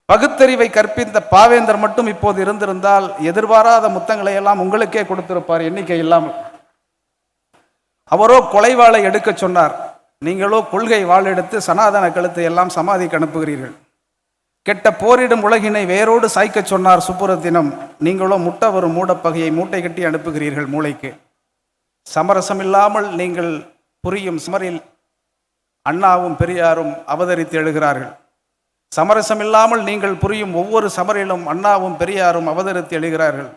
பகுத்தறிவை கற்பித்த பாவேந்தர் மட்டும் இப்போது இருந்திருந்தால் எதிர்பாராத முத்தங்களை எல்லாம் உங்களுக்கே கொடுத்திருப்பார், எண்ணிக்கை இல்லாமல். அவரோ கொலைவாளை எடுக்க சொன்னார், நீங்களோ கொள்கை வாழ் எடுத்து சனாதன கழுத்தை எல்லாம் சமாதிக்கு அனுப்புகிறீர்கள். கெட்ட போரிடும் உலகினை வேரோடு சாய்க்க சொன்னார் சுப்புரத்தினம், நீங்களோ முட்டை வரும் மூடப்பகையை மூட்டை கட்டி அனுப்புகிறீர்கள் மூளைக்கு. சமரசமில்லாமல் நீங்கள் புரியும் சமரில் அண்ணாவும் பெரியாரும் அவதரித்து எழுகிறார்கள். சமரசமில்லாமல் நீங்கள் புரியும் ஒவ்வொரு சமரிலும் அண்ணாவும் பெரியாரும் அவதரித்து எழுகிறார்கள்.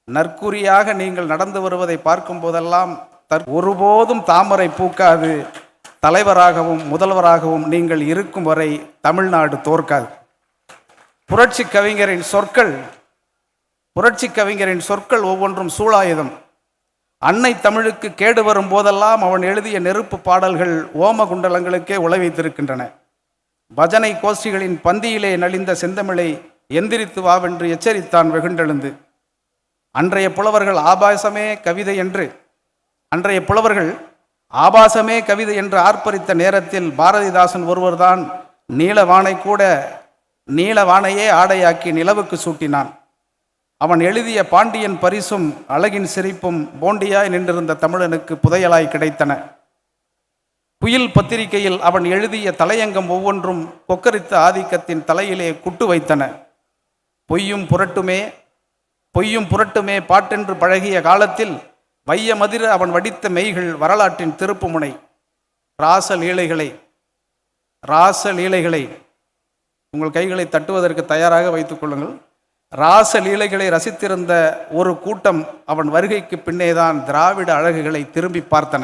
நற்குறியாக நீங்கள் நடந்து வருவதை பார்க்கும் போதெல்லாம் ஒருபோதும் தாமரை பூக்காது. தலைவராகவும் முதல்வராகவும் நீங்கள் இருக்கும் வரை தமிழ்நாடு தோற்காது. புரட்சி கவிஞரின் சொற்கள் ஒவ்வொன்றும் சூளாயுதம். அன்னை தமிழுக்கு கேடு வரும் போதெல்லாம் அவன் எழுதிய நெருப்பு பாடல்கள் ஓம குண்டலங்களுக்கே உழவைத்திருக்கின்றன. பஜனை கோஷ்டிகளின் பந்தியிலே நலிந்த செந்தமிழை எந்திரித்து வாவென்று எச்சரித்தான் வெகுண்டெழுந்து. அன்றைய புலவர்கள் ஆபாசமே கவிதை என்று ஆர்ப்பரித்த நேரத்தில் பாரதிதாசன் ஒருவர்தான் நீலவானையே ஆடையாக்கி நிலவுக்கு சூட்டினான். அவன் எழுதிய பாண்டியன் பரிசும் அழகின் சிரிப்பும் போண்டியாய் நின்றிருந்த தமிழனுக்கு புதையலாய் கிடைத்தன. புயல் பத்திரிகையில் அவன் எழுதிய தலையங்கம் ஒவ்வொன்றும் கொக்கரித்த ஆதிக்கத்தின் தலையிலே குட்டு வைத்தன. பொய்யும் புரட்டுமே பாட்டென்று பழகிய காலத்தில் வையமதிர அவன் வடித்த மெய்கள் வரலாற்றின் திருப்புமுனை. ராசலீலைகளை உங்கள் கைகளை தட்டுவதற்கு தயாராக வைத்துக் கொள்ளுங்கள். ராசலீலைகளை ரசித்திருந்த ஒரு கூட்டம் அவன் வருகைக்கு பின்னேதான் திராவிட அழகுகளை திரும்பி பார்த்தன.